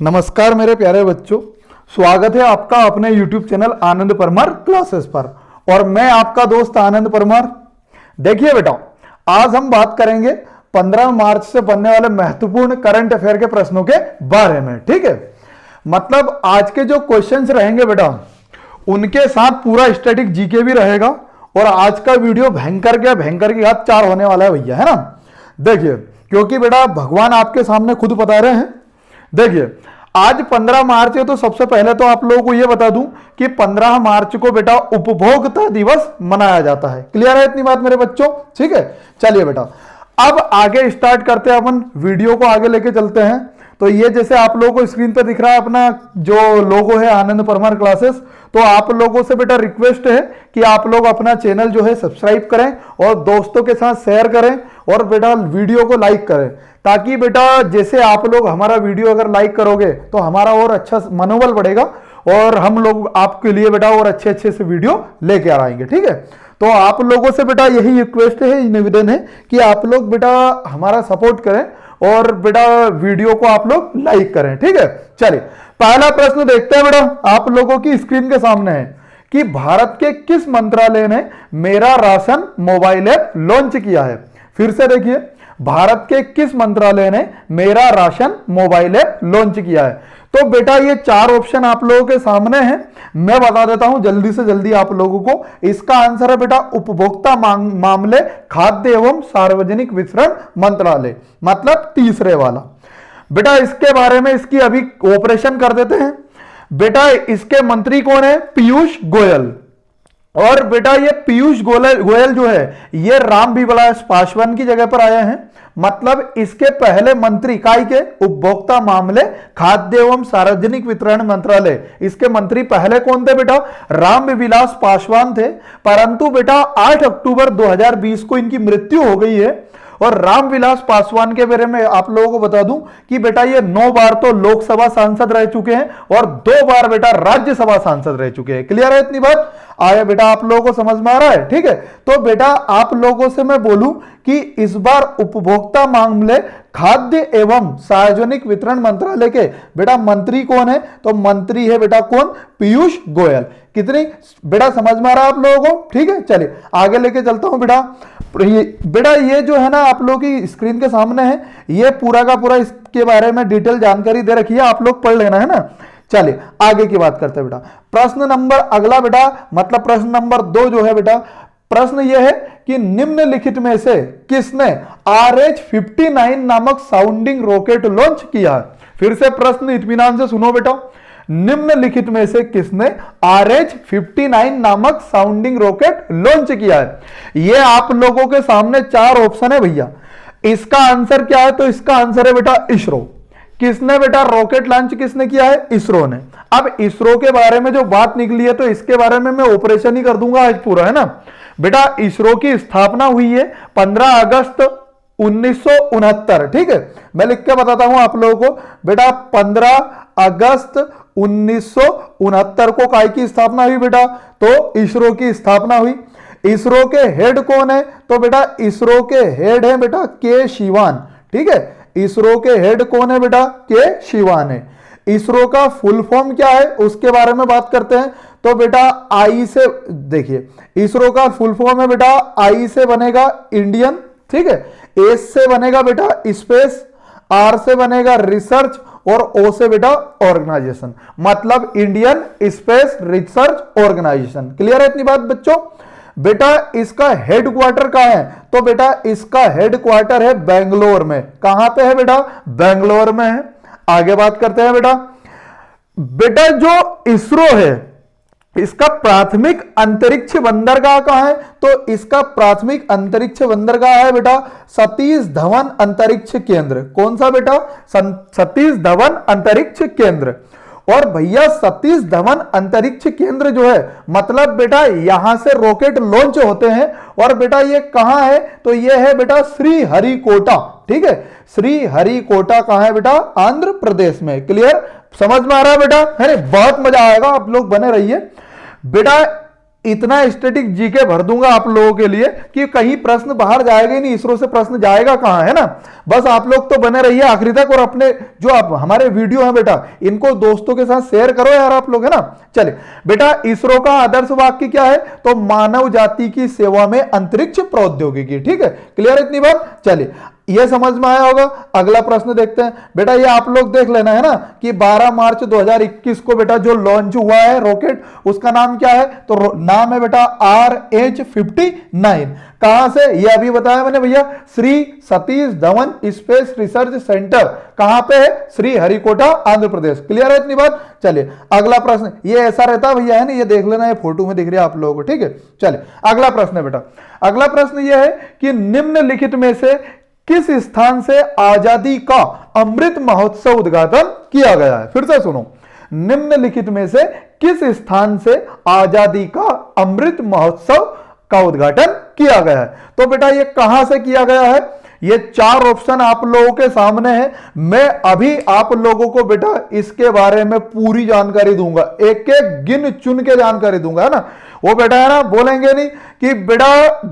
नमस्कार मेरे प्यारे बच्चों, स्वागत है आपका अपने YouTube चैनल आनंद परमार क्लासेस पर। और मैं आपका दोस्त आनंद परमार। देखिए बेटा, आज हम बात करेंगे 15 मार्च से बनने वाले महत्वपूर्ण करंट अफेयर के प्रश्नों के बारे में। ठीक है, मतलब आज के जो क्वेश्चंस रहेंगे बेटा, उनके साथ पूरा स्टैटिक जीके भी रहेगा। और आज का वीडियो भयंकर के हाथ 4 होने वाला है भैया, है ना। देखिए, क्योंकि बेटा भगवान आपके सामने खुद बता रहे हैं। देखिए, आज 15 मार्च है, तो सबसे पहले तो आप लोगों को यह बता दूं कि 15 मार्च को बेटा उपभोक्ता दिवस मनाया जाता है। क्लियर है इतनी बात मेरे बच्चों? ठीक है, चलिए बेटा अब आगे स्टार्ट करते हैं, अपन वीडियो को आगे लेके चलते हैं। तो ये जैसे आप लोगों को स्क्रीन पर दिख रहा है अपना जो लोगो है आनंद परमार क्लासेस, तो आप लोगों से बेटा रिक्वेस्ट है कि आप लोग अपना चैनल जो है सब्सक्राइब करें और दोस्तों के साथ शेयर करें और बेटा वीडियो को लाइक करें, ताकि बेटा जैसे आप लोग हमारा वीडियो अगर लाइक करोगे तो हमारा और अच्छा मनोबल बढ़ेगा और हम लोग आपके लिए बेटा और अच्छे अच्छे से वीडियो लेके आ आएंगे। ठीक है, तो आप लोगों से बेटा यही रिक्वेस्ट है, निवेदन है कि आप लोग बेटा हमारा सपोर्ट करें और बेटा वीडियो को आप लोग लाइक करें। ठीक है, चलिए पहला प्रश्न देखते हैं बेटा, आप लोगों की स्क्रीन के सामने है कि भारत के किस मंत्रालय ने मेरा राशन मोबाइल ऐप लॉन्च किया है। फिर से देखिए, भारत के किस मंत्रालय ने मेरा राशन मोबाइल ऐप लॉन्च किया है। तो बेटा ये 4 ऑप्शन आप लोगों के सामने हैं, मैं बता देता हूं जल्दी से जल्दी आप लोगों को। इसका आंसर है बेटा उपभोक्ता मामले खाद्य एवं सार्वजनिक वितरण मंत्रालय, मतलब तीसरे वाला। बेटा इसके बारे में इसकी अभी ऑपरेशन कर देते हैं। बेटा इसके मंत्री कौन है? पीयूष गोयल। और बेटा ये पीयूष गोयल जो है ये रामविलास पासवान की जगह पर आए हैं। मतलब इसके पहले मंत्री काय के उपभोक्ता मामले खाद्य एवं सार्वजनिक वितरण मंत्रालय, इसके मंत्री पहले कौन थे बेटा? रामविलास पासवान थे। परंतु बेटा 8 अक्टूबर 2020 को इनकी मृत्यु हो गई है। और रामविलास पासवान के बारे में आप लोगों को बता दूं कि बेटा ये 9 बार तो लोकसभा सांसद रह चुके हैं और 2 बार बेटा राज्यसभा सांसद रह चुके हैं। क्लियर है इतनी बात? आया बेटा आप लोगों को समझ में आ रहा है? ठीक है, तो बेटा आप लोगों से मैं बोलूं कि इस बार उपभोक्ता मामले खाद्य एवं सार्वजनिक वितरण मंत्रालय के बेटा मंत्री कौन है? तो मंत्री है बेटा कौन? पीयूष गोयल। कितनी बेटा समझ में आ रहा है आप लोगों को? ठीक है, चलिए आगे लेके चलता हूं बेटा। बेटा ये जो है ना आप लोगों की स्क्रीन के सामने है, ये पूरा का पूरा इसके बारे में डिटेल जानकारी दे रखी है, आप लोग पढ़ लेना, है ना। चलिए आगे की बात करते हैं बेटा। प्रश्न नंबर अगला बेटा, मतलब प्रश्न नंबर 2 जो है बेटा, प्रश्न यह है कि निम्नलिखित में से किसने RH-59 नामक साउंडिंग रॉकेट लॉन्च किया है। फिर से प्रश्न इत्मीनान से सुनो बेटा, निम्नलिखित में से किसने RH-59 नामक साउंडिंग रॉकेट लॉन्च किया है। यह आप लोगों के सामने 4 ऑप्शन है भैया। इसका आंसर क्या है? तो इसका आंसर है बेटा इसरो। किसने बेटा रॉकेट लॉन्च किसने किया है? इसरो ने। अब इसरो के बारे में जो बात निकली है तो इसके बारे में मैं ऑपरेशन ही कर दूंगा आज पूरा, है ना। बेटा इसरो की स्थापना हुई है 15 अगस्त 1969। ठीक है, मैं लिख के बताता हूं आप लोगों को बेटा। 15 अगस्त 1969 को काय की स्थापना हुई बेटा? तो इसरो की स्थापना हुई। इसरो के हेड कौन है? तो बेटा इसरो के हेड है बेटा के शिवान। ठीक है, इसरो के हेड कौन है बेटा? के शिवान है। इसरो का फुल फॉर्म क्या है उसके बारे में बात करते हैं। तो बेटा आई से देखिए, इसरो का फुल फॉर्म है बेटा आई से बनेगा इंडियन, ठीक है, एस से बनेगा बेटा स्पेस, आर से बनेगा रिसर्च और ओ से बेटा ऑर्गेनाइजेशन, मतलब Indian space research organisation. Clear है इतनी बात बच्चों? बेटा इसका हेडक्वार्टर कहां है? तो बेटा इसका हेडक्वार्टर है बेंगलोर में। कहां पे है बेटा? बेंगलोर में है। आगे बात करते हैं बेटा। बेटा जो इसरो है इसका प्राथमिक अंतरिक्ष बंदरगाह कहां है? तो इसका प्राथमिक अंतरिक्ष बंदरगाह है बेटा सतीश धवन अंतरिक्ष केंद्र। कौन सा बेटा? सतीश धवन अंतरिक्ष केंद्र। और भैया सतीश धवन अंतरिक्ष केंद्र जो है, मतलब बेटा यहां से रॉकेट लॉन्च होते हैं। और बेटा ये कहां है? तो ये है बेटा श्रीहरिकोटा। ठीक है, श्रीहरिकोटा कहां है बेटा? आंध्र प्रदेश में। क्लियर समझ में आ रहा है बेटा? अरे बहुत मजा आएगा, आप लोग बने रहिए बेटा। इतना स्टैटिक जीके भर दूंगा आप लोगों के लिए कि कहीं प्रश्न बाहर जाएगा ही नहीं, इसरो से प्रश्न जाएगा कहां, है ना। बस आप लोग तो बने रहिए आखिरी तक, और अपने जो आप हमारे वीडियो हैं बेटा इनको दोस्तों के साथ शेयर करो यार आप लोग, है ना। चलिए बेटा, इसरो का आदर्श वाक्य क्या है, तो मानव जाति की सेवा में अंतरिक्ष प्रौद्योगिकी। ठीक है, क्लियर है इतनी बात। चलिए ये समझ में आया होगा। अगला प्रश्न देखते हैं बेटा, ये आप लोग देख लेना, है ना, कि 12 मार्च 2021 को बेटा जो लॉन्च हुआ है रॉकेट, उसका नाम क्या है, तो नाम है बेटा RH-59। कहां से, ये अभी बताया मैंने भैया, Shri Satish Dhawan space research centre. कहां पे है, श्री हरिकोटा आंध्र प्रदेश। क्लियर है इतनी बात। चलिए अगला प्रश्न, ये ऐसा रहता है भैया, है ना, ये देख लेना, ये फोटो में दिख रही है आप लोगों को। ठीक है, चलिए अगला प्रश्न है बेटा, अगला प्रश्न ये है कि निम्नलिखित में से किस स्थान से आजादी का अमृत महोत्सव उद्घाटन किया गया है। फिर से सुनो, निम्नलिखित में से किस स्थान से आजादी का अमृत महोत्सव का उद्घाटन किया गया है। तो बेटा ये कहां से किया गया है, ये 4 ऑप्शन आप लोगों के सामने है। मैं अभी आप लोगों को बेटा इसके बारे में पूरी जानकारी दूंगा, एक एक गिन चुन के जानकारी दूंगा, है ना। वो बेटा है ना, बोलेंगे नहीं कि बेटा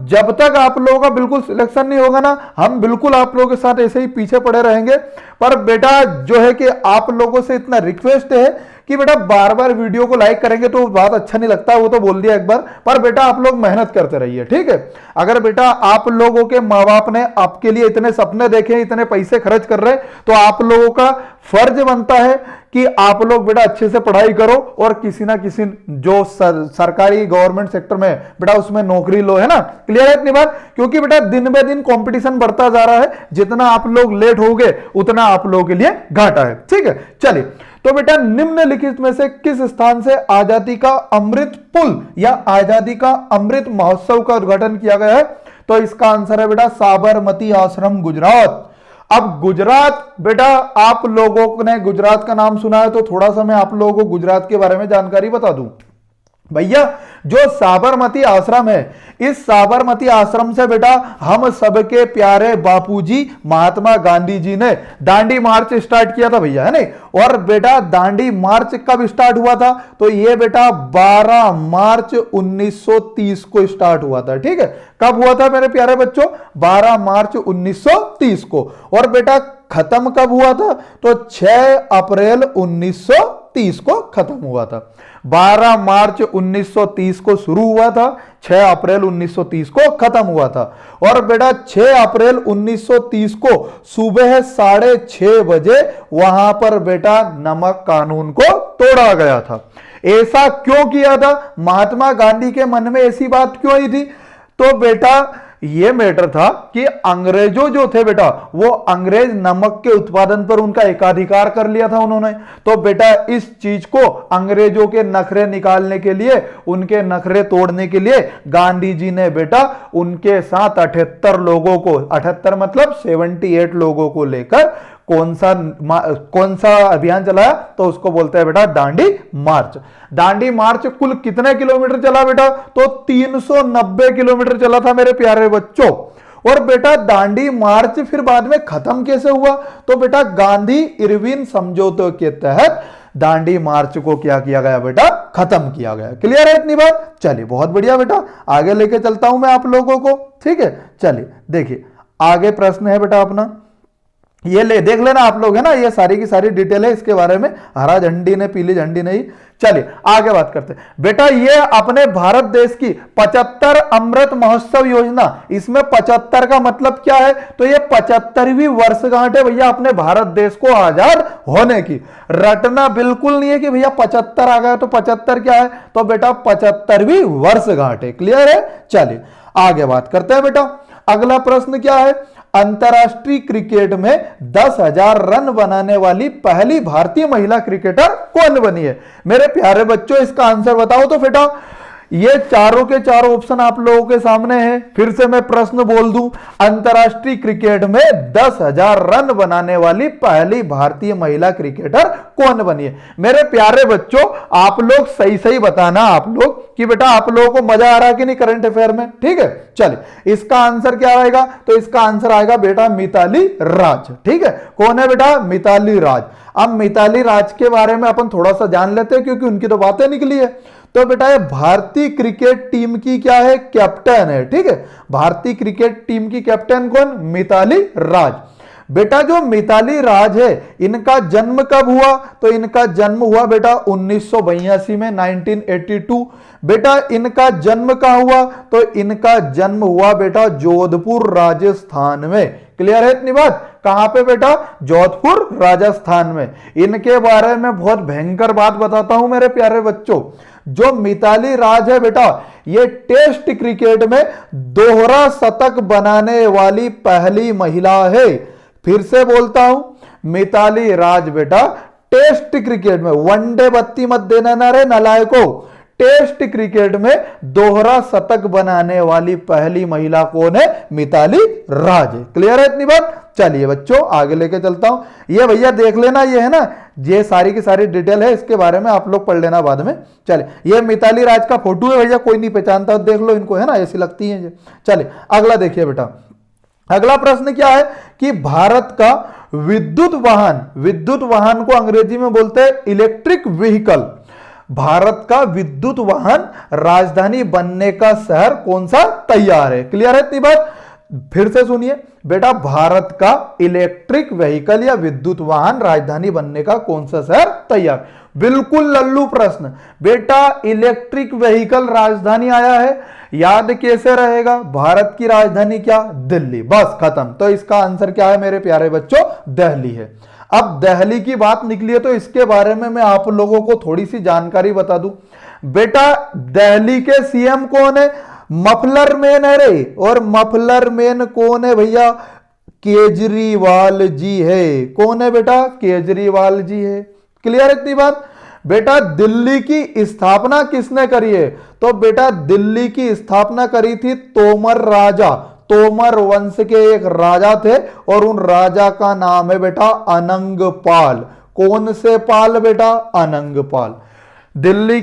जब तक आप लोगों का बिल्कुल सिलेक्शन नहीं होगा ना, हम बिल्कुल आप लोगों के साथ ऐसे ही पीछे पड़े रहेंगे। पर बेटा जो है कि आप लोगों से इतना रिक्वेस्ट है कि बेटा बार बार वीडियो को लाइक करेंगे तो बात अच्छा नहीं लगता, वो तो बोल दिया एक बार, पर बेटा आप लोग मेहनत करते रहिए। ठीक है, अगर बेटा आप लोगों के माँ बाप ने आपके लिए इतने सपने देखे, इतने पैसे खर्च कर रहे, तो आप लोगों का फर्ज बनता है कि आप लोग बेटा अच्छे से पढ़ाई करो और किसी ना किसी जो सरकारी गवर्नमेंट सेक्टर में बेटा उसमें नौकरी लो, है ना। क्लियर है इतनी बात, क्योंकि बेटा दिन ब दिन कंपटीशन बढ़ता जा रहा है, जितना आप लोग लेट होगे उतना आप लोगों के लिए घाटा है। ठीक है, चलिए तो बेटा निम्नलिखित में से किस स्थान से आजादी का अमृत पुल या आजादी का अमृत महोत्सव का उद्घाटन किया गया है, तो इसका आंसर है बेटा साबरमती आश्रम, गुजरात। अब गुजरात बेटा आप लोगों ने गुजरात का नाम सुना है, तो थोड़ा सा मैं आप लोगों को गुजरात के बारे में जानकारी बता दूं भैया। जो साबरमती आश्रम है, इस साबरमती आश्रम से बेटा हम सबके प्यारे बापूजी महात्मा गांधी जी ने दांडी मार्च स्टार्ट किया था भैया, है नहीं। और बेटा दांडी मार्च कब स्टार्ट हुआ था, तो ये बेटा 12 मार्च 1930 को स्टार्ट हुआ था। ठीक है, कब हुआ था मेरे प्यारे बच्चों, 12 मार्च 1930 को। और बेटा खत्म कब हुआ था, तो 6 अप्रैल 1930 को खत्म हुआ था। 12 मार्च 1930 को शुरू हुआ था, 6 अप्रैल 1930 को खत्म हुआ था। और बेटा 6 अप्रैल 1930 को सुबह 6:30 बजे वहां पर बेटा नमक कानून को तोड़ा गया था। ऐसा क्यों किया था, महात्मा गांधी के मन में ऐसी बात क्यों आई थी, तो बेटा ये मैटर था कि अंग्रेजों जो थे बेटा, वो अंग्रेज नमक के उत्पादन पर उनका एकाधिकार कर लिया था उन्होंने। तो बेटा इस चीज को अंग्रेजों के नखरे निकालने के लिए, उनके नखरे तोड़ने के लिए गांधी जी ने बेटा उनके साथ 78 लोगों को, 78 मतलब 78 लोगों को लेकर कौन सा अभियान चलाया, तो उसको बोलते हैं बेटा दांडी मार्च। दांडी मार्च कुल कितने किलोमीटर चला बेटा, तो 390 किलोमीटर चला था मेरे प्यारे बच्चों। और बेटा दांडी मार्च फिर बाद में खत्म कैसे हुआ, तो बेटा गांधी इरविन समझौते के तहत दांडी मार्च को क्या किया गया बेटा, खत्म किया गया। क्लियर है इतनी बात। चलिए बहुत बढ़िया बेटा, आगे लेके चलता हूं मैं आप लोगों को। ठीक है, चलिए देखिए आगे प्रश्न है बेटा अपना, ये ले देख लेना आप लोग, है ना, ये सारी की सारी डिटेल है इसके बारे में, हरा झंडी ने पीली झंडी नहीं। चलिए आगे बात करते हैं बेटा, ये अपने भारत देश की 75 अमृत महोत्सव योजना, इसमें 75 का मतलब क्या है, तो ये 75वीं वर्षगांठ है भैया अपने भारत देश को आजाद होने की। रटना बिल्कुल नहीं है कि भैया 75 आ गया तो 75 क्या है, तो बेटा 75वीं वर्षगांठ है। क्लियर है, चलिए आगे बात करते हैं बेटा। अगला प्रश्न क्या है, अंतरराष्ट्रीय क्रिकेट में 10,000 रन बनाने वाली पहली भारतीय महिला क्रिकेटर कौन बनी है। मेरे प्यारे बच्चों इसका आंसर बताओ तो बेटा। ये चारों के चारों ऑप्शन आप लोगों के सामने हैं। फिर से मैं प्रश्न बोल दूं, अंतरराष्ट्रीय क्रिकेट में 10,000 रन बनाने वाली पहली भारतीय महिला क्रिकेटर कौन बनी है। मेरे प्यारे बच्चों आप लोग सही सही बताना आप लोग कि बेटा आप लोगों को मजा आ रहा है कि नहीं करंट अफेयर में। ठीक है, चलिए इसका आंसर क्या आएगा, तो इसका आंसर आएगा बेटा मिताली राज। ठीक है, कौन है बेटा, मिताली राज। अब मिताली राज के बारे में अपन थोड़ा सा जान लेते हैं क्योंकि उनकी तो बातें निकली है। तो बेटा ये भारतीय क्रिकेट टीम की क्या है, कैप्टन है। ठीक है, भारतीय क्रिकेट टीम की कैप्टन कौन, मिताली राज। बेटा जो मिताली राज है इनका जन्म कब हुआ, तो इनका जन्म हुआ बेटा 1982 में, 1982। बेटा इनका जन्म कहां हुआ, तो इनका जन्म हुआ बेटा जोधपुर राजस्थान में। क्लियर है इतनी बात, कहां पे बेटा, जोधपुर राजस्थान में। इनके बारे में बहुत भयंकर बात बताता हूं मेरे प्यारे बच्चों। जो मिताली राज है बेटा ये टेस्ट क्रिकेट में दोहरा शतक बनाने वाली पहली महिला है। फिर से बोलता हूं, मिताली राज बेटा टेस्ट क्रिकेट में, वनडे बत्ती मत देना ना रे नलायको, टेस्ट क्रिकेट में दोहरा शतक बनाने वाली पहली महिला कौन है, मिताली राज है। क्लियर है इतनी बात। चलिए बच्चों आगे लेके चलता हूं। ये भैया देख लेना, ये है ना, ये सारी की सारी डिटेल है, इसके बारे में आप लोग पढ़ लेना बाद में। चलिए ये मिताली राज का फोटो है भैया, कोई नहीं पहचानता, देख लो इनको, है ना, ऐसी लगती है ये। चलिए अगला देखिए बेटा, अगला प्रश्न क्या है कि भारत का विद्युत वाहन को अंग्रेजी में बोलते हैं इलेक्ट्रिक व्हीकल। भारत का विद्युत वाहन राजधानी बनने का शहर कौन सा तैयार है। क्लियर है इतनी बात। फिर से सुनिए बेटा, भारत का इलेक्ट्रिक व्हीकल या विद्युत वाहन राजधानी बनने का कौन सा शहर तैयार। बिल्कुल लल्लू प्रश्न बेटा, इलेक्ट्रिक व्हीकल राजधानी आया है, याद कैसे रहेगा, भारत की राजधानी क्या, दिल्ली, बस खत्म। तो इसका आंसर क्या है मेरे प्यारे बच्चों, दिल्ली है। अब दिल्ली की बात निकली है तो इसके बारे में मैं आप लोगों को थोड़ी सी जानकारी बता दूं। बेटा दिल्ली के सीएम कौन है, मफलर मैन है रे, और मफलर मैन कौन है भैया, केजरीवाल जी है। कौन है बेटा, केजरीवाल जी है। क्लियर इतनी बात। बेटा दिल्ली की स्थापना किसने करी है, तो बेटा दिल्ली की स्थापना करी थी तोमर राजा, तोमर वंश के एक राजा थे और उन राजा का नाम है बेटा अनंगपाल। कौन से पाल बेटा, अनंगपाल। दिल्ली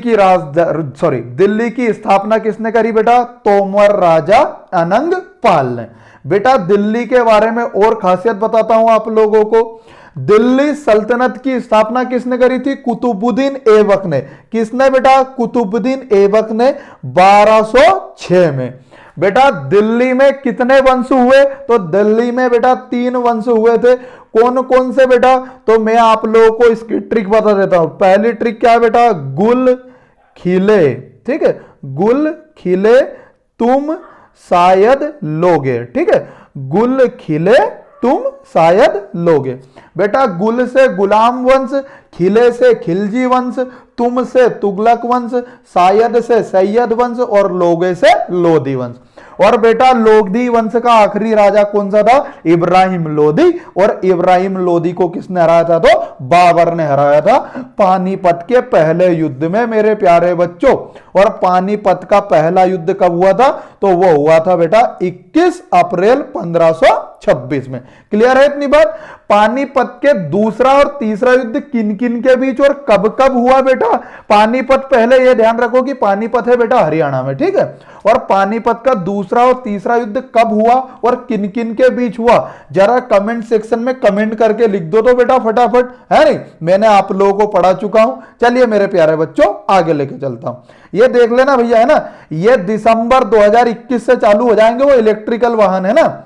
की स्थापना किसने करी बेटा, तोमर राजा अनंगपाल ने। बेटा दिल्ली के बारे में और खासियत बताता हूं आप लोगों को। दिल्ली सल्तनत की स्थापना किसने करी थी, कुतुबुद्दीन ऐबक ने। किसने बेटा, कुतुबुद्दीन ऐबक ने 1206 में। बेटा दिल्ली में कितने वंश हुए, तो दिल्ली में बेटा 3 वंश हुए थे। कौन कौन से बेटा, तो मैं आप लोगों को इसकी ट्रिक बता देता हूं। पहली ट्रिक क्या है बेटा, गुल खिले। ठीक है, गुल खिले तुम शायद लोगे। ठीक है, गुल खिले तुम शायद लोगे। बेटा गुल से गुलाम वंश, खिले से खिलजी वंश, तुम से तुगलक वंश, शायद से सैयद वंश और लोगे से लोधी वंश। और बेटा लोधी वंश का आखिरी राजा कौन सा था, इब्राहिम लोधी। और इब्राहिम लोधी को किसने हराया था, तो बाबर ने हराया था पानीपत के पहले युद्ध में मेरे प्यारे बच्चों। और पानीपत का पहला युद्ध कब हुआ था, तो वो हुआ था बेटा 21 अप्रैल 1526 में। क्लियर है इतनी बात। पानीपत के दूसरा और तीसरा युद्ध किन किन के बीच और कब कब हुआ बेटा, पानीपत, पहले यह ध्यान रखो कि पानीपत है बेटा हरियाणा में। ठीक है, और पानीपत का दूसरा और तीसरा युद्ध कब हुआ और किन किन के बीच हुआ, जरा कमेंट सेक्शन में कमेंट करके लिख दो तो बेटा फटाफट, है नहीं, मैंने आप लोगों को पढ़ा चुका हूं। चलिए मेरे प्यारे बच्चों आगे लेके चलता हूं। ये देख लेना भैया, है ना, ये दिसंबर 2021 से चालू हो जाएंगे वो इलेक्ट्रिकल वाहन, है ना।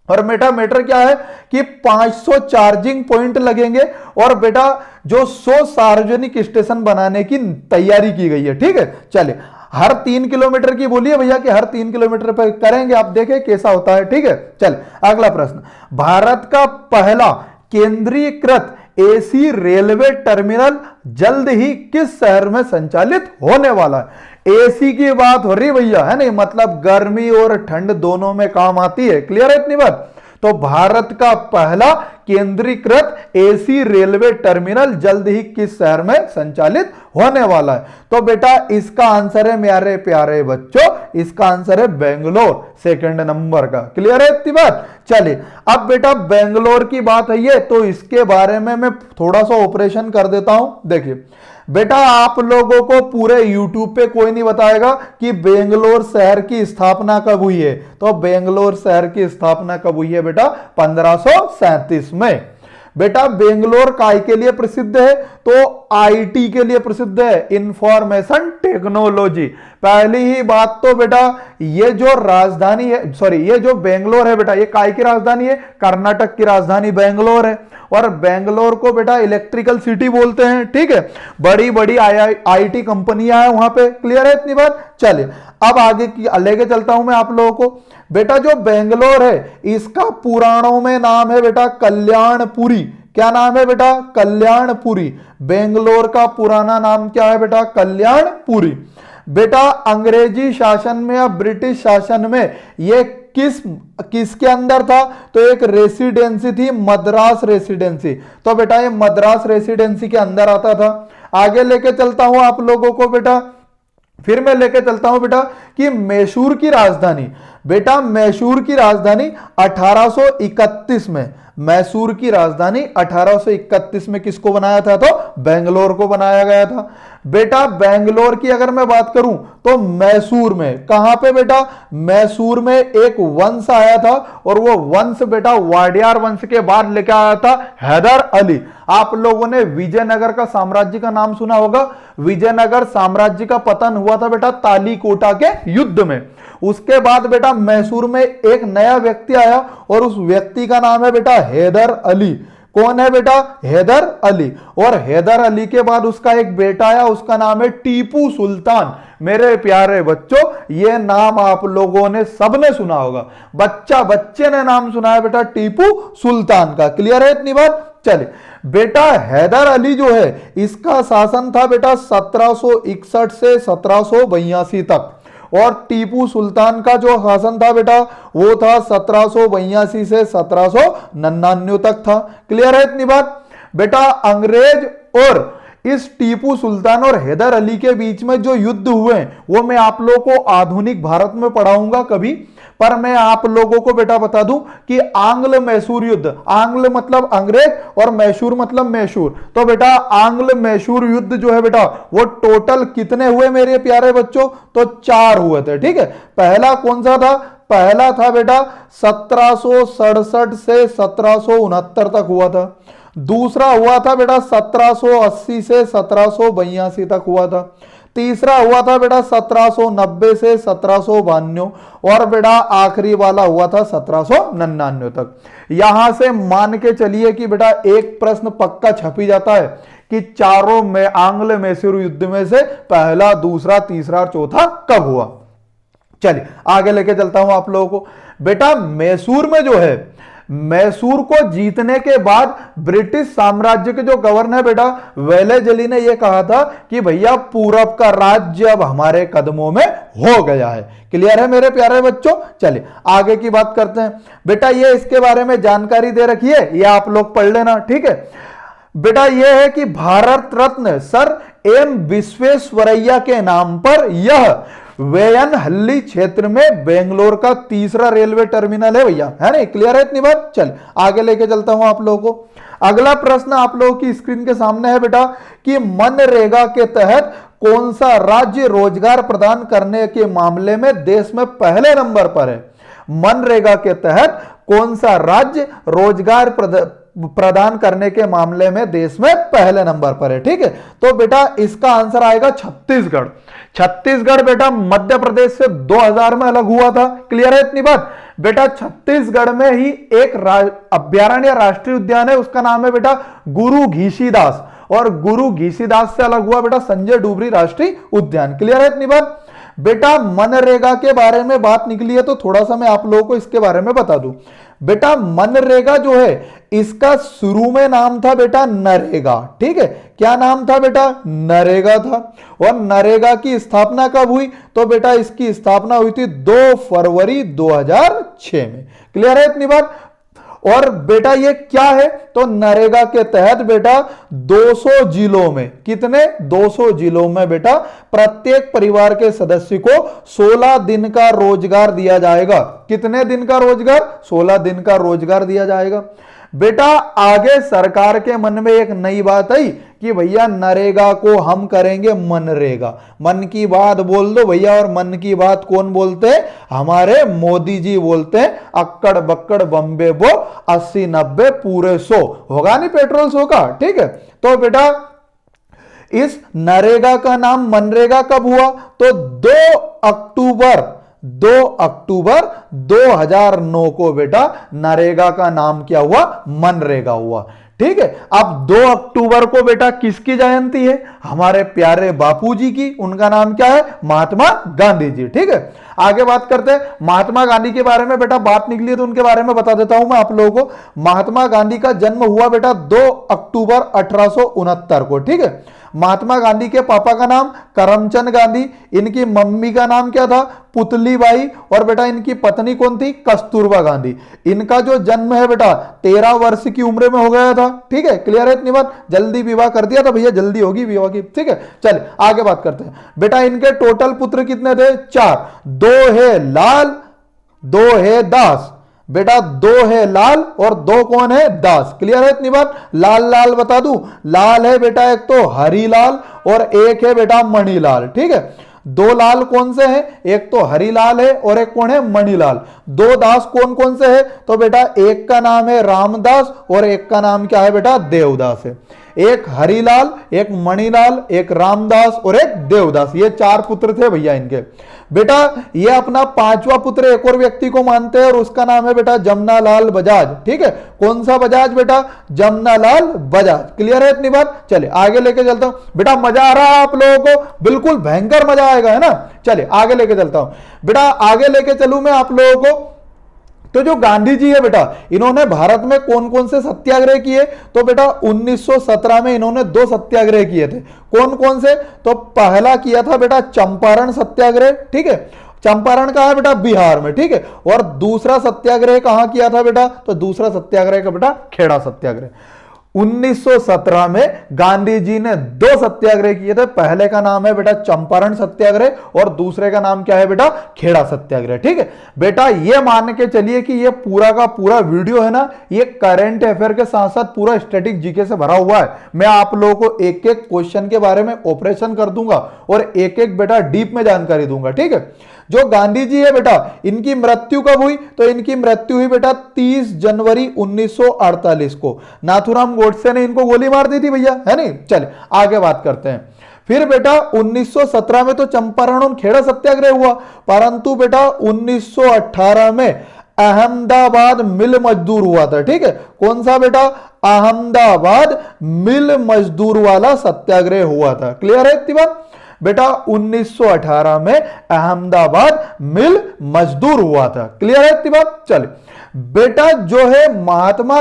और बेटा मैटर क्या है कि 500 चार्जिंग पॉइंट लगेंगे और बेटा जो 100 सार्वजनिक स्टेशन बनाने की तैयारी की गई है। ठीक है, चलिए हर 3 किलोमीटर की बोलिए भैया कि हर 3 किलोमीटर पर करेंगे, आप देखें कैसा होता है। ठीक है, चल अगला प्रश्न, भारत का पहला केंद्रीकृत एसी रेलवे टर्मिनल जल्द ही किस शहर में संचालित होने वाला है। एसी की बात हो रही भैया, है नहीं, मतलब गर्मी और ठंड दोनों में काम आती है। क्लियर है इतनी बात। तो भारत का पहला केंद्रीकृत एसी रेलवे टर्मिनल जल्द ही किस शहर में संचालित होने वाला है, तो बेटा इसका आंसर है मेरे प्यारे बच्चों, इसका आंसर है बेंगलोर, सेकंड नंबर का। क्लियर है इतनी बात। चलिए अब बेटा बेंगलोर की बात है ये, तो इसके बारे में मैं थोड़ा सा ऑपरेशन कर देता हूं। देखिए बेटा आप लोगों को पूरे YouTube पे कोई नहीं बताएगा कि बेंगलोर शहर की स्थापना कब हुई है, तो बेंगलोर शहर की स्थापना कब हुई है बेटा 1537 में। बेटा बेंगलोर काय के लिए प्रसिद्ध है? तो आईटी के लिए प्रसिद्ध है, इंफॉर्मेशन टेक्नोलॉजी। पहली ही बात तो बेटा ये जो राजधानी है, सॉरी ये जो बेंगलोर है बेटा, ये काय की राजधानी है? कर्नाटक की राजधानी बेंगलोर है। और बेंगलोर को बेटा इलेक्ट्रिकल सिटी बोलते हैं, ठीक है। बड़ी बड़ी आईटी कंपनियां हैं वहां पे। क्लियर है इतनी बात? चलिए अब आगे की लेके चलता हूं मैं आप लोगों को। बेटा जो बेंगलोर है इसका पुराणों में नाम है बेटा कल्याणपुरी। क्या नाम है बेटा? कल्याणपुरी। बेंगलोर का पुराना नाम क्या है बेटा? कल्याणपुरी। बेटा अंग्रेजी शासन में या ब्रिटिश शासन में ये किसके अंदर था? तो एक रेसिडेंसी थी, मद्रास रेसिडेंसी। तो बेटा ये मद्रास रेसिडेंसी के अंदर आता था। आगे लेके चलता हूं आप लोगों को बेटा, फिर मैं लेके चलता हूं बेटा कि मैसूर की राजधानी, बेटा मैसूर की राजधानी 1831 में, मैसूर की राजधानी 1831 में किसको बनाया था? तो बेंगलोर को बनाया गया था। बेटा बेंगलोर की अगर मैं बात करूं तो मैसूर में, कहां पे बेटा? मैसूर में एक वंश आया था और वो वंश बेटा वाडियार वंश के बाद लेके आया था हैदर अली। आप लोगों ने विजयनगर का साम्राज्य का नाम सुना होगा। विजयनगर साम्राज्य का पतन हुआ था बेटा तालीकोटा के युद्ध में। उसके बाद बेटा मैसूर में एक नया व्यक्ति आया और उस व्यक्ति का नाम है बेटा हैदर अली। कौन है बेटा? हैदर अली। और हैदर अली के बाद उसका एक बेटा आया, उसका नाम है टीपू सुल्तान। मेरे प्यारे बच्चों ये नाम आप लोगों ने सबने सुना होगा, बच्चे ने नाम सुना है बेटा टीपू सुल्तान का। क्लियर है इतनी बात? चलिए बेटा हैदर अली जो है इसका शासन था बेटा 1761 से 1782 तक, और टीपू सुल्तान का जो शासन था बेटा वो था 1782 से 1799 तक था। क्लियर है इतनी बात? बेटा अंग्रेज और इस टीपू सुल्तान और हैदर अली के बीच में जो युद्ध हुए वो मैं आप लोगों को आधुनिक भारत में पढ़ाऊंगा कभी, पर मैं आप लोगों को बेटा बता दूं कि आंग्ल मैसूर युद्ध, आंग्ल मतलब अंग्रेज और मैसूर मतलब मैसूर, तो बेटा आंग्ल मैसूर युद्ध जो है बेटा वो टोटल कितने हुए मेरे प्यारे बच्चों? तो 4 हुए थे, ठीक है। पहला कौन सा था? पहला था बेटा 1767 से 1769 तक हुआ था। दूसरा हुआ था बेटा 1780 से 1782 तक हुआ था। तीसरा हुआ था बेटा 1790 से 1792, और बेटा आखिरी वाला हुआ था 1799 तक। यहां से मान के चलिए कि बेटा एक प्रश्न पक्का छप ही जाता है कि चारों में आंग्ल मैसूर युद्ध में से पहला, दूसरा, तीसरा और चौथा कब हुआ। चलिए आगे लेके चलता हूं आप लोगों को। बेटा मैसूर में जो है, मैसूर को जीतने के बाद ब्रिटिश साम्राज्य के जो गवर्नर बेटा वेलेजली ने यह कहा था कि भैया पूरब का राज्य अब हमारे कदमों में हो गया है। क्लियर है मेरे प्यारे बच्चों? चलिए आगे की बात करते हैं। बेटा ये इसके बारे में जानकारी दे रखी है, ये आप लोग पढ़ लेना, ठीक है। बेटा यह है कि भारत रत्न सर एम विश्वेश्वरैया के नाम पर यह वेयनहल्ली क्षेत्र में बेंगलोर का तीसरा रेलवे टर्मिनल है भैया, है ना? क्लियर है इतनी बात? चल आगे लेके चलता हूं आप लोगों को। अगला प्रश्न आप लोगों की स्क्रीन के सामने है बेटा कि मनरेगा के तहत कौन सा राज्य रोजगार प्रदान करने के मामले में देश में पहले नंबर पर है? मनरेगा के तहत कौन सा राज्य रोजगार प्रदान करने के मामले में देश में पहले नंबर पर है? ठीक है, तो बेटा इसका आंसर आएगा छत्तीसगढ़। छत्तीसगढ़ बेटा मध्य प्रदेश से 2000 में अलग हुआ था। क्लियर है इतनी बात? बेटा छत्तीसगढ़ में ही एक अभ्यारण्य राष्ट्रीय उद्यान है, उसका नाम है बेटा गुरु घीसीदास, और गुरु घीसीदास से अलग हुआ बेटा संजय डुबरी राष्ट्रीय उद्यान। क्लियर है इतनी बात? बेटा मनरेगा के बारे में बात निकली है तो थोड़ा सा मैं आप लोगों को इसके बारे में बता दूं। बेटा मनरेगा जो है इसका शुरू में नाम था बेटा नरेगा। ठीक है, क्या नाम था बेटा? नरेगा था। और नरेगा की स्थापना कब हुई? तो बेटा इसकी स्थापना हुई थी 2 फरवरी 2006 में। क्लियर है इतनी बात? और बेटा ये क्या है? तो नरेगा के तहत बेटा 200 जिलों में, कितने? 200 जिलों में बेटा प्रत्येक परिवार के सदस्य को 16 दिन का रोजगार दिया जाएगा। कितने दिन का रोजगार? 16 दिन का रोजगार दिया जाएगा। बेटा आगे सरकार के मन में एक नई बात आई कि भैया नरेगा को हम करेंगे मनरेगा। मन की बात बोल दो भैया, और मन की बात कौन बोलते हैं? हमारे मोदी जी बोलते हैं। अक्कड़ बक्कड़ बम्बे बो 80-90 पूरे 100 होगा नहीं पेट्रोल 100 का, ठीक है। तो बेटा इस नरेगा का नाम मनरेगा कब हुआ? तो 2 अक्टूबर 2009 को बेटा नरेगा का नाम क्या हुआ? मनरेगा हुआ, ठीक है। अब 2 अक्टूबर को बेटा किसकी जयंती है? हमारे प्यारे बापूजी की। उनका नाम क्या है? महात्मा गांधी जी, ठीक है। आगे बात करते हैं महात्मा गांधी के बारे में। बेटा बात निकली है तो उनके बारे में बता देता हूं मैं आप लोगों को। महात्मा गांधी का जन्म हुआ बेटा 2 अक्टूबर 1869 को, ठीक है। महात्मा गांधी के पापा का नाम करमचंद गांधी, इनकी मम्मी का नाम क्या था? पुतली बाई, और बेटा इनकी पत्नी कौन थी? कस्तूरबा गांधी। इनका जो जन्म है बेटा 13 वर्ष की उम्र में हो गया था, ठीक है। क्लियर है इतनी बात? जल्दी विवाह कर दिया था भैया, जल्दी होगी विवाह की, ठीक है। चलिए आगे बात करते हैं। बेटा इनके टोटल पुत्र कितने थे? 4। 2 है लाल, 2 है दास। बेटा 2 है लाल और 2 कौन है? दास। क्लियर है इतनी बात? लाल लाल बता दूं, लाल है बेटा एक तो हरिलाल और एक है बेटा मणिलाल, ठीक है। 2 लाल कौन से हैं? एक तो हरिलाल है और एक कौन है? मणिलाल। 2 दास कौन कौन से है? तो बेटा एक का नाम है रामदास और एक का नाम क्या है बेटा? देवदास है। एक हरिलाल, एक मणिलाल, एक रामदास और एक देवदास, ये 4 पुत्र थे भैया इनके। बेटा ये अपना 5वां पुत्र एक और व्यक्ति को मानते हैं और उसका नाम है बेटा जमनालाल बजाज, ठीक है। कौन सा बजाज बेटा? जमनालाल बजाज। क्लियर है इतनी बात? चलिए आगे लेके चलता हूं। बेटा मजा आ रहा है आप लोगों को? बिल्कुल भयंकर मजा आएगा, है ना। चलिए आगे लेके चलता हूं। बेटा आगे लेके चलूं मैं आप लोगों को, तो जो गांधी जी है बेटा इन्होंने भारत में कौन कौन से सत्याग्रह किए? तो बेटा 1917 में इन्होंने 2 सत्याग्रह किए थे। कौन कौन से? तो पहला किया था बेटा चंपारण सत्याग्रह, ठीक है। चंपारण कहां है बेटा? बिहार में, ठीक है। और दूसरा सत्याग्रह कहां किया था बेटा? तो दूसरा सत्याग्रह का बेटा खेड़ा सत्याग्रह। 1917 में गांधी जी ने 2 सत्याग्रह किए थे। पहले का नाम है बेटा चंपारण सत्याग्रह और दूसरे का नाम क्या है बेटा? खेड़ा सत्याग्रह, ठीक है। बेटा ये मान के चलिए कि ये पूरा का पूरा वीडियो है ना, ये करंट अफेयर के साथ साथ पूरा स्टैटिक जीके से भरा हुआ है। मैं आप लोगों को एक एक क्वेश्चन के बारे में ऑपरेशन कर दूंगा और एक एक बेटा डीप में जानकारी दूंगा, ठीक है। जो गांधी जी है बेटा इनकी मृत्यु कब हुई? तो इनकी मृत्यु हुई बेटा 30 जनवरी 1948 को। नाथूराम गोडसे ने इनको गोली मार दी थी भैया, है नहीं। चलिए आगे बात करते हैं। फिर बेटा 1917 में तो चंपारण और खेड़ा सत्याग्रह हुआ, परंतु बेटा 1918 में अहमदाबाद मिल मजदूर हुआ था, ठीक है। कौन सा बेटा? अहमदाबाद मिल मजदूर वाला सत्याग्रह हुआ था। क्लियर है इतनी बात? बेटा 1918 में अहमदाबाद मिल मजदूर हुआ था। क्लियर है इतनी बात? चलिए बेटा जो है महात्मा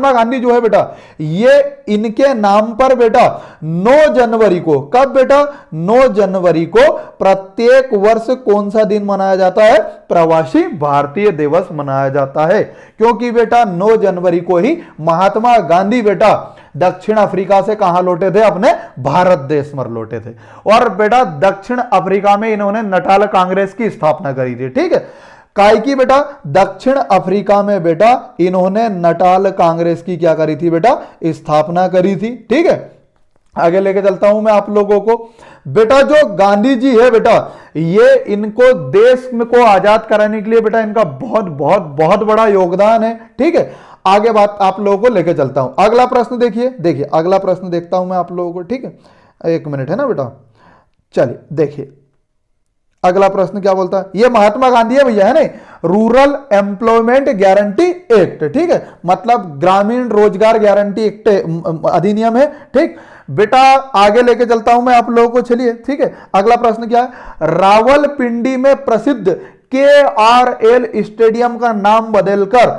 गांधी जो है बेटा ये इनके नाम पर बेटा 9 जनवरी को, कब बेटा? 9 जनवरी को प्रत्येक वर्ष कौन सा दिन मनाया जाता है? प्रवासी भारतीय दिवस मनाया जाता है, क्योंकि बेटा 9 जनवरी को ही महात्मा गांधी बेटा दक्षिण अफ्रीका से कहां लौटे थे? अपने भारत देश में लौटे थे। और बेटा दक्षिण अफ्रीका में इन्होंने नटाल कांग्रेस की स्थापना करी थी, ठीक है। काय की बेटा? दक्षिण अफ्रीका में बेटा इन्होंने नटाल कांग्रेस की क्या करी थी बेटा? स्थापना करी थी, ठीक है। आगे लेके चलता हूं मैं आप लोगों को। बेटा जो गांधी जी है बेटा ये इनको देश में को आजाद कराने के लिए बेटा इनका बहुत बहुत बहुत बड़ा योगदान है, ठीक है। आगे बात आप लोगों को लेके चलता हूं। अगला प्रश्न देखिए अगला प्रश्न देखता हूं मैं आप लोगों को, ठीक है। 1 मिनट है ना बेटा। चलिए देखिए अगला प्रश्न क्या बोलता है? ये महात्मा गांधी है भैया, है नहीं। रूरल एम्प्लॉयमेंट गारंटी एक्ट, ठीक है, मतलब ग्रामीण रोजगार गारंटी एक्ट अधिनियम है, ठीक। बेटा आगे लेके चलता हूं मैं आप लोगों को, चलिए ठीक है। अगला प्रश्न क्या है? रावलपिंडी में प्रसिद्ध KRL स्टेडियम का नाम बदलकर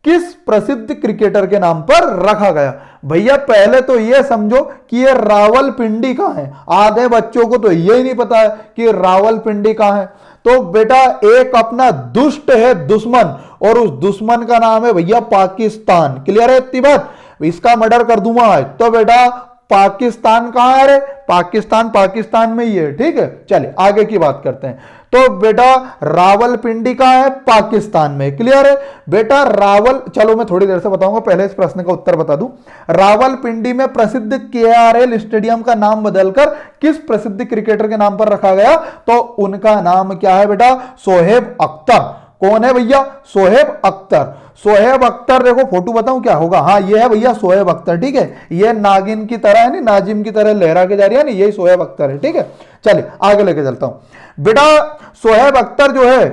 किस प्रसिद्ध क्रिकेटर के नाम पर रखा गया? भैया पहले तो यह समझो कि ये रावलपिंडी कहां है। आधे बच्चों को तो यही नहीं पता है कि रावलपिंडी कहां है। तो बेटा एक अपना दुष्ट है दुश्मन और उस दुश्मन का नाम है भैया पाकिस्तान। क्लियर है इतनी बात? इसका मर्डर कर दूंगा आज। तो बेटा पाकिस्तान कहां है रे? पाकिस्तान पाकिस्तान में ही है, ठीक है। चलिए आगे की बात करते हैं। तो बेटा रावलपिंडी कहां है? पाकिस्तान में। क्लियर है बेटा? चलो मैं थोड़ी देर से बताऊंगा, पहले इस प्रश्न का उत्तर बता दूं। रावलपिंडी में प्रसिद्ध केआरएल स्टेडियम का नाम बदलकर किस प्रसिद्ध क्रिकेटर के नाम पर रखा गया? तो उनका नाम क्या है बेटा? शोएब अख्तर। कौन है भैया? शोएब अख्तर। शोएब अख्तर, देखो फोटो बताऊं क्या होगा? हाँ ये है भैया शोएब अख्तर, ठीक है। ये नागिन की तरह है, नहीं नाजिम की तरह लहरा के जा रही है, नहीं यही शोएब अख्तर है, ठीक है। चलिए आगे लेके चलता हूं। बेटा शोएब अख्तर जो है,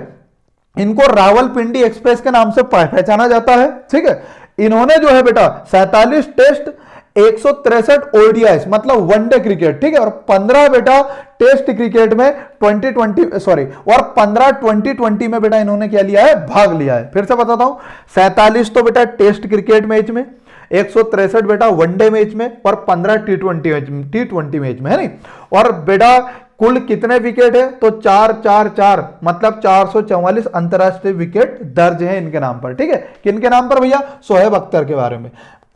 इनको रावलपिंडी एक्सप्रेस के नाम से पहचाना जाता है, ठीक है। इन्होंने जो है बेटा 47 टेस्ट, 163 ओडीआई मतलब वनडे क्रिकेट, ठीक है, और 15 बेटा टेस्ट क्रिकेट में 15 2020 में बेटा इन्होंने क्या लिया है? भाग लिया है। फिर से बताता हूं, 47 तो बेटा टेस्ट क्रिकेट मैच में, 163 बेटा वनडे मैच में, और 15 टी20 मैच में, है नहीं। और बेटा कुल कितने विकेट है? तो 4 मतलब 444 अंतरराष्ट्रीय विकेट दर्ज है इनके नाम पर, ठीक है। किनके नाम पर भैया? शोएब अख्तर के बारे में।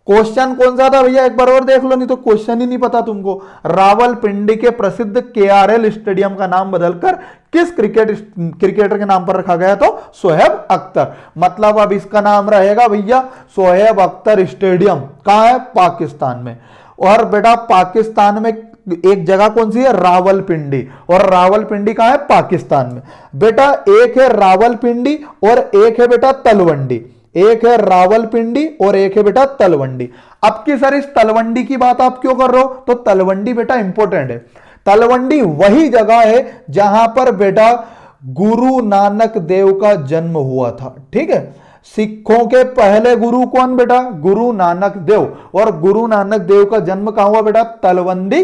क्वेश्चन कौन सा था भैया? एक बार और देख लो, नहीं तो क्वेश्चन ही नहीं पता तुमको। रावलपिंडी के प्रसिद्ध केआरएल स्टेडियम का नाम बदलकर किस क्रिकेटर के नाम पर रखा गया? तो शोएब अख्तर। मतलब अब इसका नाम रहेगा भैया शोएब अख्तर स्टेडियम। कहां है? पाकिस्तान में। और बेटा पाकिस्तान में एक जगह कौन सी है? रावलपिंडी। और रावलपिंडी कहां है? पाकिस्तान में। बेटा एक है रावलपिंडी और एक है बेटा तलवंडी। एक है रावलपिंडी और एक है बेटा तलवंडी। अब की सर इस तलवंडी की बात आप क्यों कर रहे हो? तो तलवंडी बेटा इंपॉर्टेंट है। तलवंडी वही जगह है जहां पर बेटा गुरु नानक देव का जन्म हुआ था, ठीक है। सिखों के पहले गुरु कौन बेटा? गुरु नानक देव। और गुरु नानक देव का जन्म कहां हुआ बेटा? तलवंडी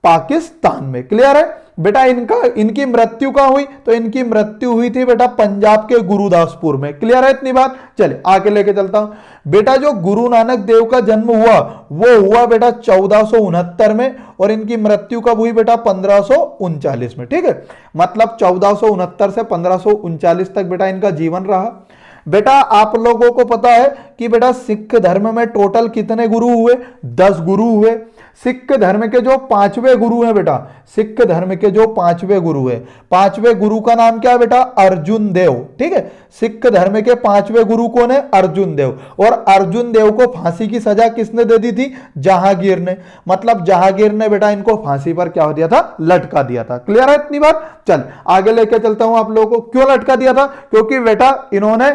पाकिस्तान में। क्लियर है बेटा? इनकी मृत्यु कहां हुई? तो इनकी मृत्यु हुई थी बेटा पंजाब के गुरुदासपुर में। क्लियर है इतनी बात? चलिए आगे लेके चलता हूं। बेटा जो गुरु नानक देव का जन्म हुआ वो हुआ बेटा 1469 में, और इनकी मृत्यु कब हुई बेटा? 1539 में, ठीक है। मतलब 1469 से 1539 तक बेटा इनका जीवन रहा। बेटा आप लोगों को पता है कि बेटा सिख धर्म में टोटल कितने गुरु हुए? 10 गुरु हुए। सिख धर्म के जो 5वें गुरु हैं बेटा, सिख धर्म के जो 5वें गुरु है, 5वें गुरु का नाम क्या है बेटा? अर्जुन देव, ठीक है। सिख धर्म के 5वें गुरु कौन है? अर्जुन देव। और अर्जुन देव को फांसी की सजा किसने दे दी थी? जहांगीर ने। मतलब जहांगीर ने बेटा इनको फांसी पर क्या हो दिया था? लटका दिया था। क्लियर है इतनी बात? चल आगे लेके चलता हूं आप लोगों को। क्यों लटका दिया था? क्योंकि बेटा इन्होंने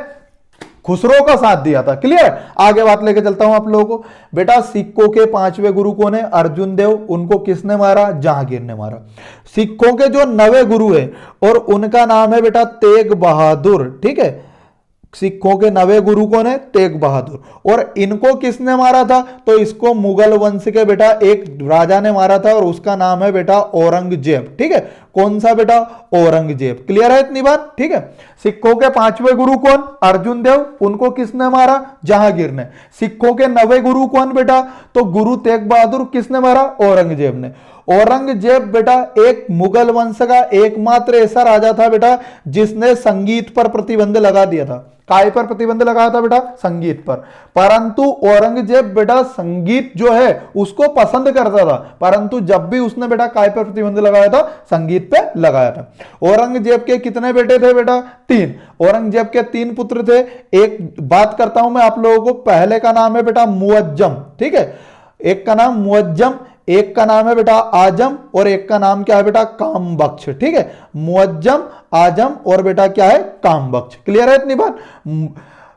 खुसरो का साथ दिया था। क्लियर? आगे बात लेके चलता हूं आप लोगों को। बेटा सिखों के 5वें गुरु कौन है? अर्जुन देव। उनको किसने मारा? जहांगीर ने मारा। सिखों के जो 9वें गुरु है और उनका नाम है बेटा तेग बहादुर, ठीक है। सिखों के 9वें गुरु कौन है? तेग बहादुर। और इनको किसने मारा था? तो इसको मुगल वंश के बेटा एक राजा ने मारा था और उसका नाम है बेटा औरंगजेब, ठीक है। कौन सा बेटा? औरंगजेब। क्लियर है इतनी बात? ठीक है। सिखों के 5वें गुरु कौन? अर्जुन देव। उनको किसने मारा? जहांगीर ने। सिखों के 9वें गुरु कौन बेटा? तो गुरु तेग बहादुर। किसने मारा? औरंगजेब ने। औरंगजेब बेटा एक मुगल वंश का एकमात्र ऐसा राजा था बेटा जिसने संगीत पर प्रतिबंध लगा दिया था। काय पर प्रतिबंध लगाया था बेटा? संगीत पर। परंतु औरंगजेब बेटा संगीत जो है उसको पसंद करता था, परंतु जब भी उसने बेटा काय पर प्रतिबंध लगाया था? संगीत पे लगाया था। औरंगजेब के कितने बेटे थे बेटा? 3। औरंगजेब के 3 पुत्र थे। एक बात करता हूं मैं आप लोगों को, पहले का नाम है बेटा मुअज्जम, ठीक है। एक का नाम मुअज्जम, एक का नाम है बेटा आजम, और एक का नाम क्या है बेटा? कामबख्श, ठीक है। मुअज्जम, आजम और बेटा क्या है? कामबख्श। क्लियर है इतनी बात?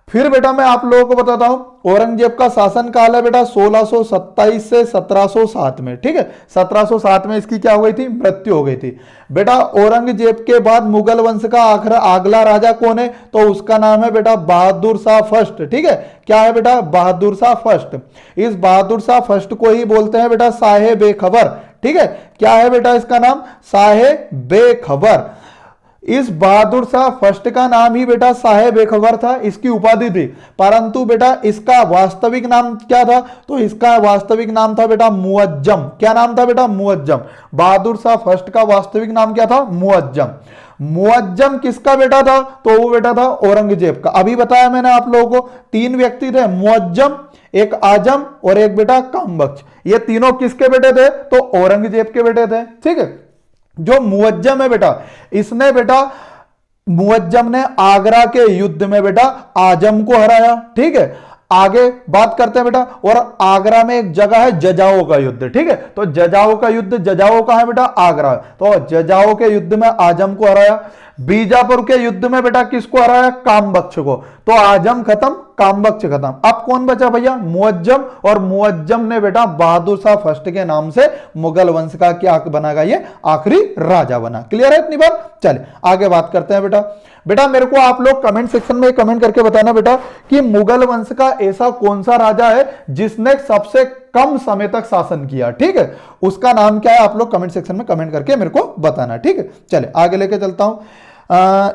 फिर बेटा मैं आप लोगों को बताता हूं औरंगजेब का शासन काल है बेटा 1627 से 1707 में, ठीक है। 1707 में इसकी क्या हो गई थी? मृत्यु हो गई थी। बेटा औरंगजेब के बाद मुगल वंश का अगला राजा कौन है? तो उसका नाम है बेटा बहादुर शाह फर्स्ट, ठीक है। क्या है बेटा? बहादुर शाह फर्स्ट। इस बहादुर शाह फर्स्ट को ही बोलते हैं बेटा शाहे बेखबर, ठीक है। क्या है बेटा इसका नाम? शाहे बेखबर। इस बहादुर शाह फर्स्ट का नाम ही बेटा शाहे बेखबर था, इसकी उपाधि थी। परंतु बेटा इसका वास्तविक नाम क्या था? तो इसका वास्तविक नाम था बेटा मुअज्जम। क्या नाम था बेटा? मुअज्जम। बहादुर शाह फर्स्ट का वास्तविक नाम क्या था? मुअज्जम। मुअज्जम किसका बेटा था? तो वो बेटा था औरंगजेब का। अभी बताया मैंने आप लोगों को, तीन व्यक्ति थे, मुअज्जम, एक आजम और एक बेटा कामबख्श। ये तीनों किसके बेटे थे? तो औरंगजेब के बेटे थे। ठीक है, जो मुअज्जम है बेटा, इसने बेटा मुअज्जम ने आगरा के युद्ध में बेटा आजम को हराया। ठीक है, आगे बात करते हैं बेटा। और आगरा में एक जगह है जजाओ का युद्ध। ठीक है, तो जजाओ का युद्ध, जजाओ कहां है बेटा? आगरा। तो जजाओ के युद्ध में आजम को हराया। बीजापुर के युद्ध में बेटा किसको हराया? कामबख्श को। तो आजम खत्म, कामबख्श खत्म। अब कौन बचा भैया? मुअज्जम। और मुअज्जम ने बेटा बहादुर शाह फर्स्ट के नाम से मुगल वंश का क्या बना? ये आखिरी राजा बना। क्लियर है इतनी बात? चलिए आगे बात करते हैं बेटा। बेटा मेरे को आप लोग कमेंट सेक्शन में कमेंट करके बताना बेटा कि मुगल वंश का ऐसा कौन सा राजा है जिसने सबसे कम समय तक शासन किया। ठीक है, उसका नाम क्या है? आप लोग कमेंट सेक्शन में कमेंट करके मेरे को बताना। ठीक है, चलिए आगे लेके चलता हूं।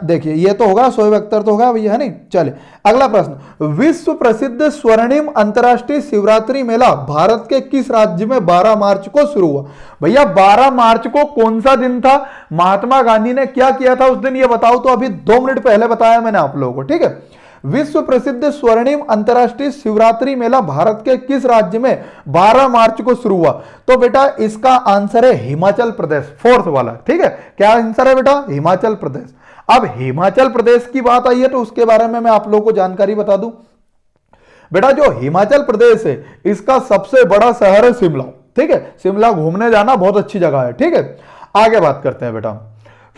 देखिए ये तो होगा, शोएब अख्तर तो होगा भैया, है नहीं। चलिए अगला प्रश्न, विश्व प्रसिद्ध स्वर्णिम अंतरराष्ट्रीय शिवरात्रि मेला भारत के किस राज्य में 12 मार्च को शुरू हुआ? भैया 12 मार्च को कौन सा दिन था? महात्मा गांधी ने क्या किया था उस दिन, ये बताओ तो। अभी 2 मिनट पहले बताया मैंने आप लोगों को। ठीक है, विश्व प्रसिद्ध स्वर्णिम अंतरराष्ट्रीय शिवरात्रि मेला भारत के किस राज्य में 12 मार्च को शुरू हुआ? तो बेटा इसका आंसर है हिमाचल प्रदेश, फोर्थ वाला। ठीक है, क्या आंसर है बेटा? हिमाचल प्रदेश। अब हिमाचल प्रदेश की बात आई है तो उसके बारे में मैं आप लोगों को जानकारी बता दूं। बेटा जो हिमाचल प्रदेश है इसका सबसे बड़ा शहर है शिमला। ठीक है, शिमला घूमने जाना बहुत अच्छी जगह है। ठीक है, आगे बात करते हैं बेटा।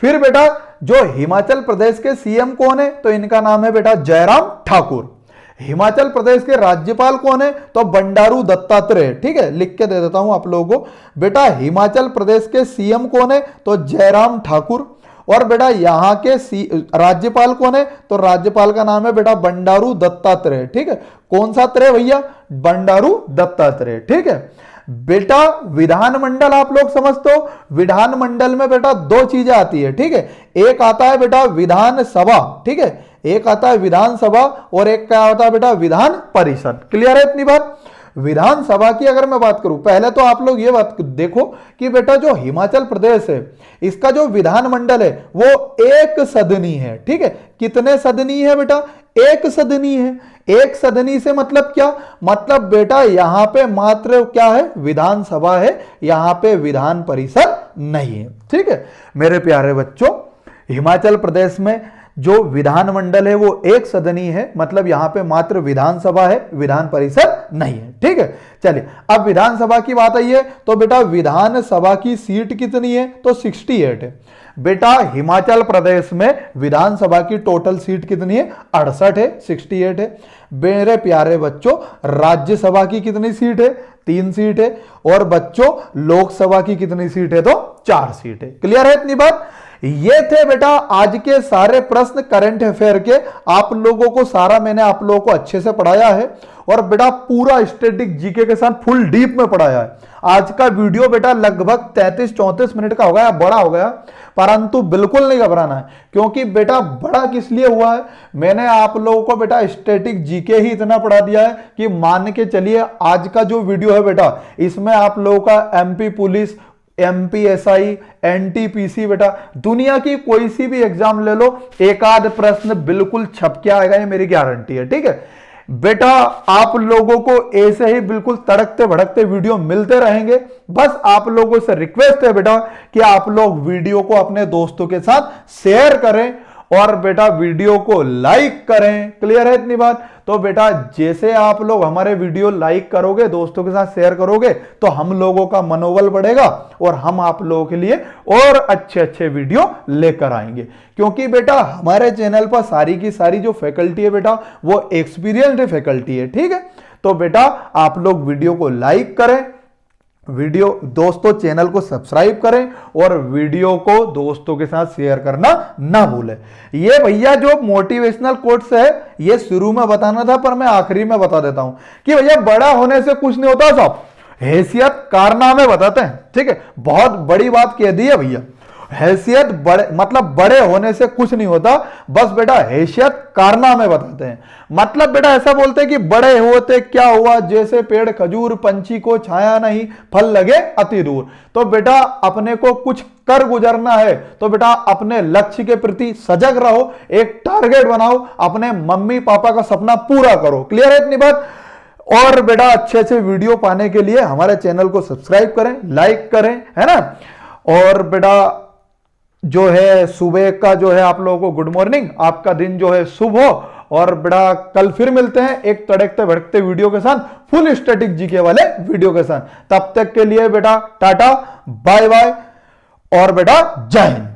फिर बेटा जो हिमाचल प्रदेश के सीएम कौन है? तो इनका नाम है बेटा जयराम ठाकुर। हिमाचल प्रदेश के राज्यपाल कौन है? तो बंडारू दत्तात्रेय। ठीक है, लिख के दे देता हूं आप लोगों को। बेटा हिमाचल प्रदेश के सीएम कौन है? तो जयराम ठाकुर। और बेटा यहां के राज्यपाल कौन है? तो राज्यपाल का नाम है बेटा बंडारू दत्तात्रेय। ठीक है, कौन सा त्रेय भैया? बंडारू दत्तात्रेय। ठीक है बेटा, विधानमंडल आप लोग समझते हो। विधानमंडल में बेटा 2 चीजें आती है। ठीक है, एक आता है बेटा विधानसभा। ठीक है, एक आता है विधानसभा और एक क्या होता है बेटा? विधान परिषद। क्लियर है इतनी बात? विधानसभा की अगर मैं बात करूं, पहले तो आप लोग ये बात देखो कि बेटा जो हिमाचल प्रदेश है इसका जो विधानमंडल है वो एक सदनी है। ठीक है, कितने सदनी है बेटा? एक सदनी है। एक सदनी से मतलब क्या? मतलब बेटा यहां पे मात्र क्या है? विधानसभा है, यहां पे विधान परिषद नहीं है। ठीक है मेरे प्यारे बच्चों, हिमाचल प्रदेश में जो विधानमंडल है वो एक सदनी है, मतलब यहां पे मात्र विधानसभा है, विधान परिषद नहीं है। ठीक है, चलिए अब विधानसभा की बात आई है तो बेटा विधानसभा की सीट कितनी है? तो 68 है। बेटा हिमाचल प्रदेश में विधानसभा की टोटल सीट कितनी है? 68 है, 68 है। मेरे प्यारे बच्चों राज्यसभा की कितनी सीट है? 3 सीट है। और बच्चों लोकसभा की कितनी सीट है? तो 4 सीट है। क्लियर है इतनी बात? ये थे बेटा आज के सारे प्रश्न करंट अफेयर के। आप लोगों को सारा मैंने आप लोगों को अच्छे से पढ़ाया है और बेटा पूरा स्टैटिक जीके के साथ फुल डीप में पढ़ाया है। आज का वीडियो बेटा लगभग 33-34 मिनट का हो गया, बड़ा हो गया, परंतु बिल्कुल नहीं घबराना है क्योंकि बेटा बड़ा किस लिए हुआ है? मैंने आप लोगों को बेटा स्टैटिक जीके ही इतना पढ़ा दिया है कि मान के चलिए आज का जो वीडियो है बेटा इसमें आप लोगों का एमपी पुलिस, एमपीएसआई, एनटीपीसी बेटा दुनिया की कोई सी भी एग्जाम ले लो, एक आध प्रश्न बिल्कुल छप के आएगा, ये मेरी गारंटी है। ठीक है बेटा, आप लोगों को ऐसे ही बिल्कुल तड़कते भड़कते वीडियो मिलते रहेंगे। बस आप लोगों से रिक्वेस्ट है बेटा कि आप लोग वीडियो को अपने दोस्तों के साथ शेयर करें और बेटा वीडियो को लाइक करें। क्लियर है इतनी बात? तो बेटा जैसे आप लोग हमारे वीडियो लाइक करोगे, दोस्तों के साथ शेयर करोगे तो हम लोगों का मनोबल बढ़ेगा और हम आप लोगों के लिए और अच्छे अच्छे वीडियो लेकर आएंगे। क्योंकि बेटा हमारे चैनल पर सारी की सारी जो फैकल्टी है बेटा वो एक्सपीरियंस्ड फैकल्टी है। ठीक है, तो बेटा आप लोग वीडियो को लाइक करें, वीडियो दोस्तों चैनल को सब्सक्राइब करें और वीडियो को दोस्तों के साथ शेयर करना ना भूलें। ये भैया जो मोटिवेशनल कोट्स है ये शुरू में बताना था पर मैं आखिरी में बता देता हूं कि भैया बड़ा होने से कुछ नहीं होता, सब हैसियत कारनामे बताते हैं। ठीक है, बहुत बड़ी बात कह दी है भैया। हैसियत बड़े मतलब बड़े होने से कुछ नहीं होता, बस बेटा हैसियत कारनामे बताते हैं। मतलब बेटा ऐसा बोलते हैं कि बड़े होते क्या हुआ, जैसे पेड़ खजूर, पंछी को छाया नहीं, फल लगे अति दूर। तो बेटा अपने को कुछ कर गुजरना है तो बेटा अपने लक्ष्य के प्रति सजग रहो, एक टारगेट बनाओ, अपने मम्मी पापा का सपना पूरा करो। क्लियर है इतनी बात? और बेटा अच्छे अच्छे वीडियो पाने के लिए हमारे चैनल को सब्सक्राइब करें, लाइक करें, है ना। और बेटा जो है सुबह का जो है आप लोगों को गुड मॉर्निंग, आपका दिन जो है शुभ हो। और बेटा कल फिर मिलते हैं एक तड़कते भड़कते वीडियो के साथ, फुल स्टैटिक जीके वाले वीडियो के साथ। तब तक के लिए बेटा टाटा बाय बाय और बेटा जय हिंद।